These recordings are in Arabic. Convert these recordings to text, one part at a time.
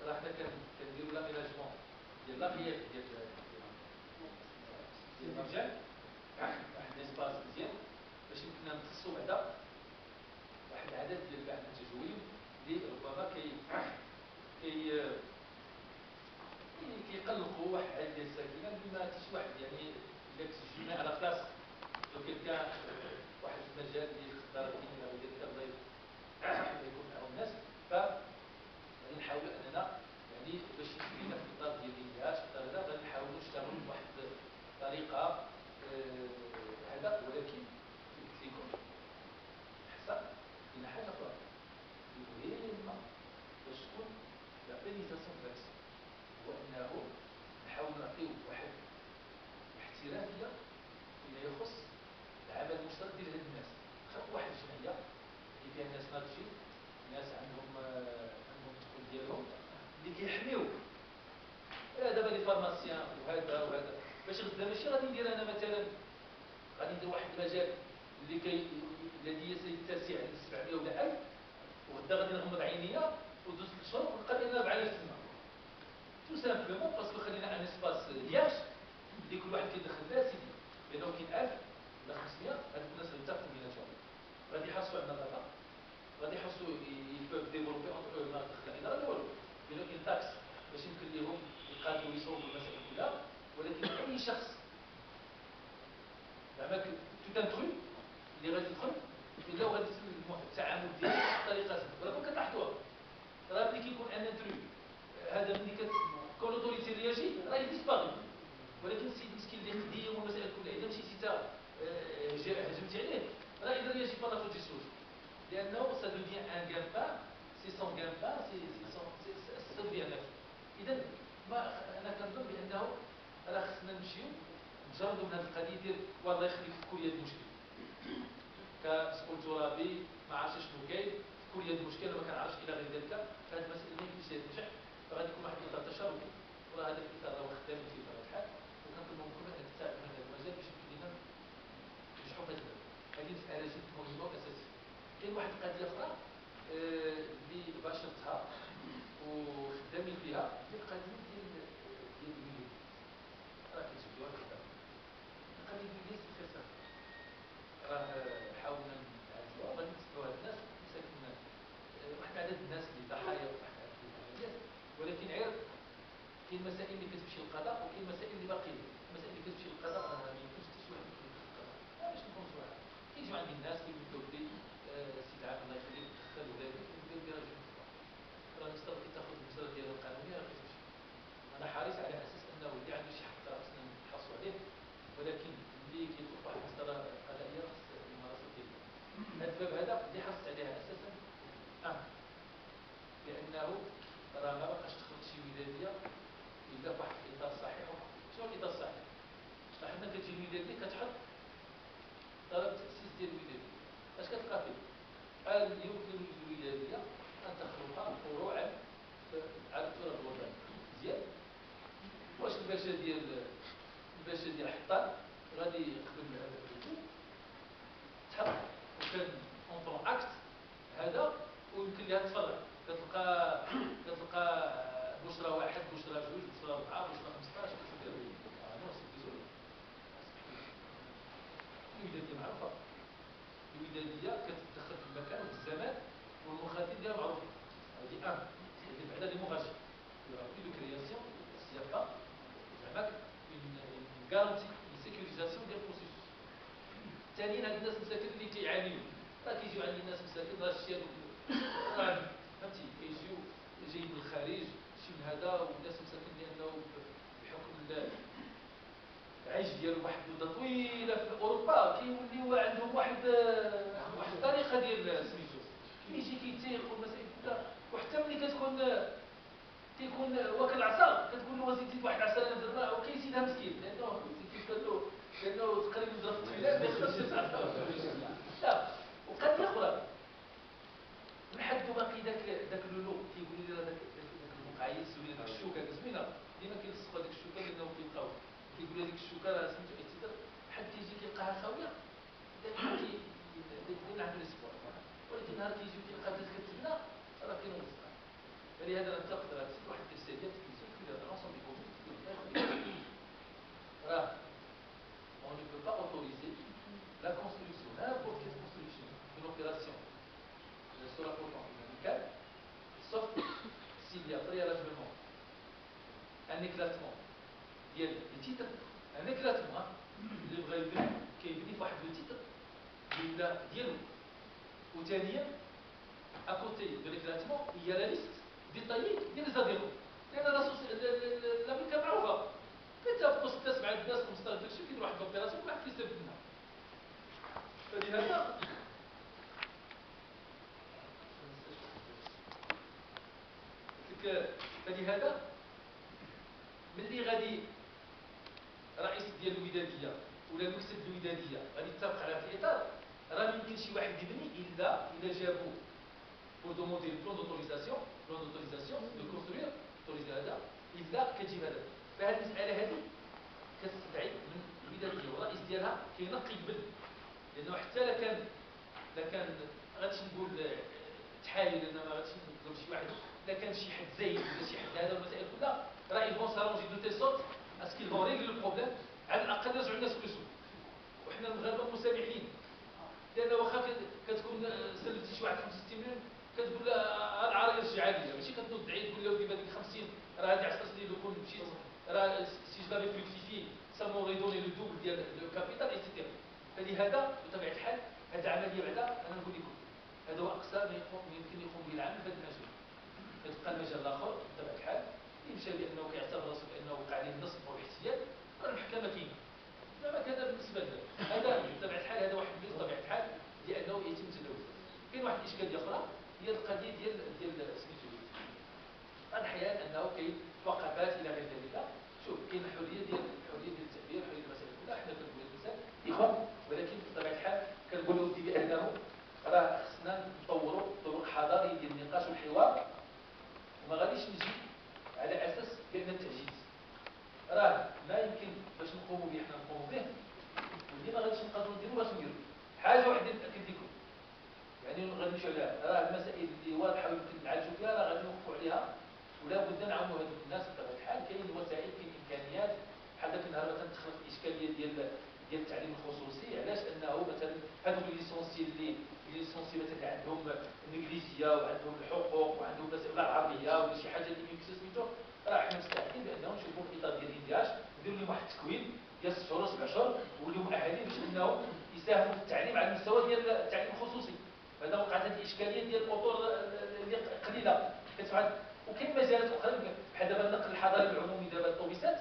راه حنا كنديروا لاميناجمون ديال لاغيير ديال المرجان واحد ليسباس مزيان باش يمكننا نخصو بعدا واحد العدد ديال كاع المتجولين اللي ربما كيقلقوا واحد العدد ديال الساكنه اللي ما شي واحد يعني الا كتجمع على كلاس لو كان واحد المجال اللي يقدر فيه او ديال الله يكون مع الناس غادي نحاولوا اننا يعني باش يكون في الاطار ديال الانتهاء في الاطار هذا غادي نحاولوا نشتغلوا بواحد الطريقه هذا ولكن قلت لكم حسب كاين حاجه اخرى مهمه باش تكون لا بينيزاسيون فاكس هو انه نحاولوا نعطيو واحد الاحترافيه فيما يخص العمل المشترك ديال هاد الناس واحد الجمعيه اللي فيها الناس ناضجين ناس عندهم الدخول ديالهم اللي كيحميو دابا لي فارماسيان وهذا باش غدا ماشي غادي ندير انا مثلا غادي ندير واحد المجال الذي سيتسع ل 700 ولا 1000 وغدا غادي نغمض عينيا ودوز 3 شهور ونلقى بان 4000 تما تو سامبلومون باسكو خلينا ان اسباس لياش اللي كل واحد كيدخل فيها سيدي بانه كاين 1000 ولا 500 هاد الناس اللي تاخذ بيناتهم غادي يحصلوا على النظافه غادي يحصلوا يبقاو ديفلوبي اونتر او ما دخل علينا لا والو بانه كاين تاكس باش يمكن لهم يقادروا يصوبوا المسائل كلها ولكن اي شخص زعما تو ان تروك اللي غادي يدخل الا غادي التعامل ديالو بطريقه ولكن كتلاحظوها راه ملي كيكون ان تروك هذا ملي كون لوتوريتي رياجي راه يديسباري ولكن السيد مسكين اللي قديم والمسائل كلها اذا مشيتي تا هجمتي عليه راه اذا رياجي با لا فوت سوج لانه سا دوفيان ان غامبان سي سون غامبان سا دوفيان نفس اذا ما انا كنظن بانه راه خصنا نمشيو نجردوا من هذه القضيه ديال والله يخليك في كل يد مشكل كمسؤول ترابي ما عرفتش شنو كاين في كل يد مشكل ما كنعرفش الى غير ذلك فهذه المساله ما يمكنش تنجح فغادي يكون واحد الاطار تشاركي وراه هذا الاطار راه خدامين فيه بطبيعه الحال وكنطلبوا منكم ان تساعدوا في هذا المجال باش يمكن لنا ننجحوا في هذا الباب هذه مساله جد مهمه واساسيه كاين واحد القضيه اخرى اللي باشرتها وخدامين فيها هي القضيه ديال الولايات راه كتجبدوها الخدمه القضيه ديال الولايات خير سهل راه حاولنا نعالجوها وغادي نسمعوا هاد الناس مساكن واحد عدد الناس اللي ضحايا واحد عدد العمليات ولكن غير كاين مسائل اللي كتمشي للقضاء وكاين مسائل اللي باقيين المسائل اللي كتمشي للقضاء راه ما يمكنش حتى شي واحد يدخل للقضاء باش نكونوا صراحه كيجيو عندي الناس كيبداو بلي سي العام الله يخليك دخل ولادك كيبداو بيراجعوا راه المسألة كي تاخذ المسألة ديال القانونية راه كتمشي أنا حريص على أساس أنه اللي عنده شي حق راه خصنا نحرصوا عليه ولكن اللي كيدخل واحد المسألة قضائية خص الممارسة ديالها هذا الباب هذا اللي حرصت عليها أساسا لأنه راه ما بقاش تخلق شي ودادية إلا بواحد الإطار صحيح شنو الإطار الصحيح؟ حنا كتجي الودادية كتحط طلب تأسيس ديال الودادية اش كتلقى فيه؟ هل يمكن للودادية أن تخلق فروعا على التراب الوطني مزيان واش الباشا ديال حطان غادي يخدم هذا الكتب تحط وكان اونطون اكت هذا ويمكن لها تفرع كتلقى بشرى واحد بشرى جوج بشرى 4 بشرى 15 كتلقى نو سي ديزولي الودادية معروفة الودادية كتدخل في المكان وفي الزمان والمخاطب ديالها معروفة هذه بعد les morages. Il n'y aura plus de création s'il n'y a pas une garantie, une sécurisation des processus. ثانيا هاد الناس مساكن اللي كيعانيو راه كيجيو عند الناس مساكن راه الشيء راه فهمتي كيجيو جايين من الخارج شي من هذا والناس مساكن لانه بحكم العيش ديالو واحد المده طويله في اوروبا كيوليو عندهم واحد الطريقه ديال سميتو كيجي كيتيق والمسائل كلها وحتى ملي كيكون واكل العصا كتقول له وزيد زيد واحد العصا انا درنا وكيزيدها مسكين لانه تقريبا ضرب التحليل ما يقدرش يتعصب لا وقضيه اخرى لحد باقي داك لولو كيقول لي راه داك البقعيه الزوينه ديك الشوكه زوينه ديما كيلصقوا هذيك الشوكه لانه كيبقاو كيقول لي هذيك الشوكه راه سميتو اعتذر حد كيجي كيلقاها خاويه دائما كيدير عنده الاسبوع ولكن نهار كيجي كيلقى الناس كتبنى راه كاين الصقر فلهذا ننتقد راه واحد الارساليات في l'ensemble des communes راه on ne peut pas autoriser la construction, n'importe quelle construction d'une opération sur la portance médicale, sauf s'il y a préalablement un éclatement ديال les titres, un éclatement اللي بغا يبني كيبني فواحد لو تيتر اللي ديالو. وثانيا à côté de l'éclatement il y a la liste détaillée ديال les adhérents لان الامريكا معروفه كتابقوا 6 7 الناس 15 داكشي كيدير واحد لوبيراسيون واحد كيستافد منها. فلهذا فلهذا ملي غادي رئيس ديال الوداديه ولا المكتب الوداديه غادي يتفق على هذا الاطار، راه ما يمكن شي واحد يبني الا جابوا pour demander le plan d'autorisation de construire autorisé هذا الا كتجيب هذا. فهذه المساله هذه كتستدعي من الوداديه والرئيس ديالها كينقي قبل، لانه حتى لا كان غاديش نقول تحايل لان ما غاديش نطلب شي واحد، الا كان شي حد زايد ولا شي حد هذا المسائل كلها راه ils vont s'arranger de telle sorte à ce qu'ils vont régler le problème على الاقل يرجعوا الناس في السوق. وحنا المغاربه مسامحين، لان واخا كتكون سلفتي شي واحد 65 مليون كتقول له العار يرجع لي، ماشي كتنوض بعيد تقول له ودي هذيك 50 راه هذه 10 سنين لو كون مشيت راه سي جو لافي فلوكسيفي سا موري دوني لو دوبل ديال لو كابيتال ايتترا. فلهذا بطبيعه الحال هذه عمليه بعدا انا نقول لكم هذا هو اقصى ما يمكن يقوم به العمل في هذا المجال. كتبقى المجال الاخر بطبيعه الحال يمشى بانه كيعتبر راسه بانه وقع عليه النصب او الاحتيال، المحكمه كاينه. زعما كذا بالنسبه له هذا بطبيعه الحال هذا واحد من بطبيعه الحال لانه يتم تجاوزه. كاين واحد الاشكاليه اخرى هي القضيه ديال سميتو احيانا انه كاين وقفات الى غير ذلك. شوف كاين حريه ديال التعبير، حريه المسائل كلها، حنا كنقولوا الانسان اخوان، ولكن بطبيعه الحال كنقولوا ودي بانه راه خصنا نطوروا طرق حضاريه ديال النقاش والحوار، وما غاديش نجي على اساس بان التعجيز راه ما يمكن باش نقوموا به حنا نقوموا به، واللي ما غاديش نقدروا نديروا باش نديروا حاجه واحده ناكد لكم. يعني غادي نمشيو عليها راه المسائل اللي واضحه ويمكن نعالجوا فيها راه غادي نوقفوا عليها، ولا بد نعاونوا هذوك الناس بطبيعه الحال. كاين وسائل كاين امكانيات بحال داك النهار مثلا تخلق الاشكاليه ديال التعليم الخصوصي. علاش؟ انه مثلا هذوك الليسونسي اللي مثلا عندهم الانجليزيه وعندهم الحقوق وعندهم مسائل العربيه ولا شي حاجه اللي يمكن سميتو، راه حنا مستعدين بانهم نشوفوا في اطار ديال الاندياج نديروا لهم واحد التكوين ديال 6 شهور 7 شهور ونوليو مؤهلين باش انهم يساهموا في التعليم على المستوى ديال التعليم الخصوصي. فهذا وقعت هذه الاشكاليه ديال الاطر اللي قليله كتفعل. وكاين مجالات اخرى بحال دابا النقل الحضري العمومي دابا الطوبيسات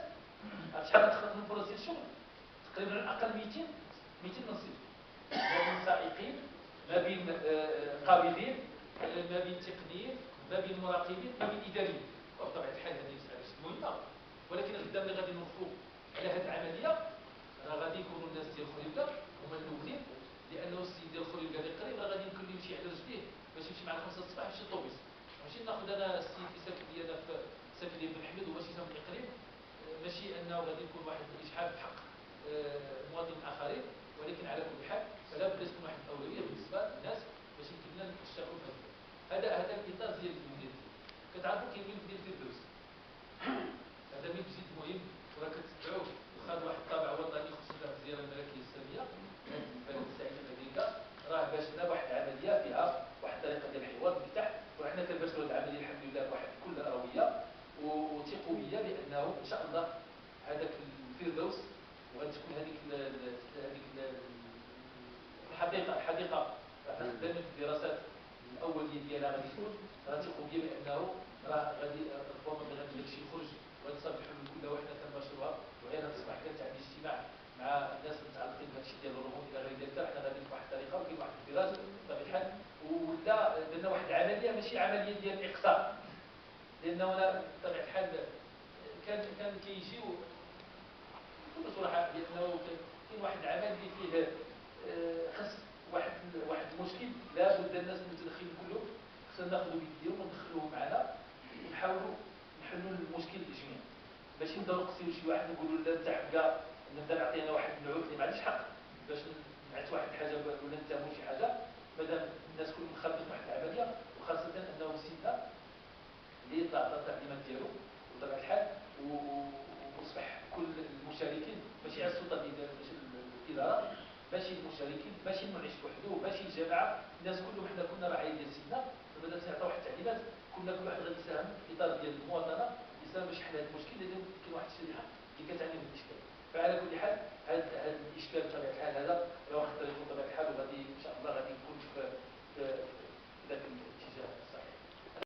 شحال كتخلق من فرص ديال الشغل؟ تقريبا على الاقل 200 نصيب ما بين سائقين، ما بين قابضين، ما بين تقنيين، ما بين مراقبين، ما بين اداريين. وبطبيعه الحال هذه مساله مهمه، ولكن قدام اللي غادي نوقفوا على هذه العمليه راه غادي يكونوا الناس ديال خريبكا هما الاولين، لانه السيد ديال خريبكا اللي قريب راه غادي يمكن له يمشي على رجليه باش يمشي مع 5 الصباح يمشي الطوبيس. ماشي ناخذ انا السيد اللي ساكن لي انا في ساكن لي بن حميد وماشي ساكن لي قريب، ماشي انه غادي يكون واحد الاشحاف في حق مواطنين اخرين، ولكن على كل حال فلا بد تكون واحد الاولويه بالنسبه للناس باش يمكن لنا نشتغلوا في هذا الاطار ديال الوداد. كتعرفوا كاين مين ديال الفردوس، هذا مين جد مهم وراه كتتبعوه وخذ واحد الطابع وطني خصوصا في الزياره الملكيه الساميه هذه البلد السعيده المدينه. راه باشنا واحد العمليه فيها واحد الطريقه ديال الحوار من تحت، وحنا كنباشروا هذه العمليه الحمد لله بواحد كل ارويه وثقوا بيا بانه ان شاء الله هذاك الفردوس وغادي تكون هذيك الحديقه راح نخدم في الدراسات الاوليه ديالها غادي تكون راه ثقوا بيا بانه راه غادي ربما غادي داكشي يخرج وغادي تصاب الحلول كلها وحنا كنباشروها. وغير هذا الصباح كانت عندي اجتماع مع الناس المتعلقين بهذا الشيء ديال الرموز الى غير ذلك. حنا غادي بواحد الطريقه وكاين واحد الدراسه بطبيعه الحال ولا درنا واحد العمليه ماشي عمليه ديال الاقصاء، لانه انا بطبيعه الحال كان كيجيو بكل صراحه بانه كاين واحد العمل اللي فيه خص واحد المشكل لابد الناس المتدخلين كلهم خصنا ناخذوا بيديهم وندخلوهم معنا ونحاولوا نحلوا المشكل جميعا، ماشي نبداو نقصيو شي واحد نقولوا لا انت حقا نبدا نعطينا واحد النعوت اللي ما عندوش حق باش نعت واحد الحاجه ولا نتهموا شي حاجه. مادام الناس كلهم مخالفين واحد العمليه، وخاصه انه سيدنا اللي تعطى التعليمات ديالو بطبيعه الحال واصبح كل المشاركين ماشي على السلطه الاداريه ماشي الاداره ماشي المشاركين ماشي المعيش وحده ماشي الجماعه الناس كلهم حنا كنا راعيين ديال سيدنا فبدا تعطى واحد التعليمات كنا كل واحد غادي يساهم في اطار ديال المواطنه يساهم باش يحل هذا المشكل لان كاين واحد الشريحه اللي كتعاني من الاشكال فعلى كل حال هاد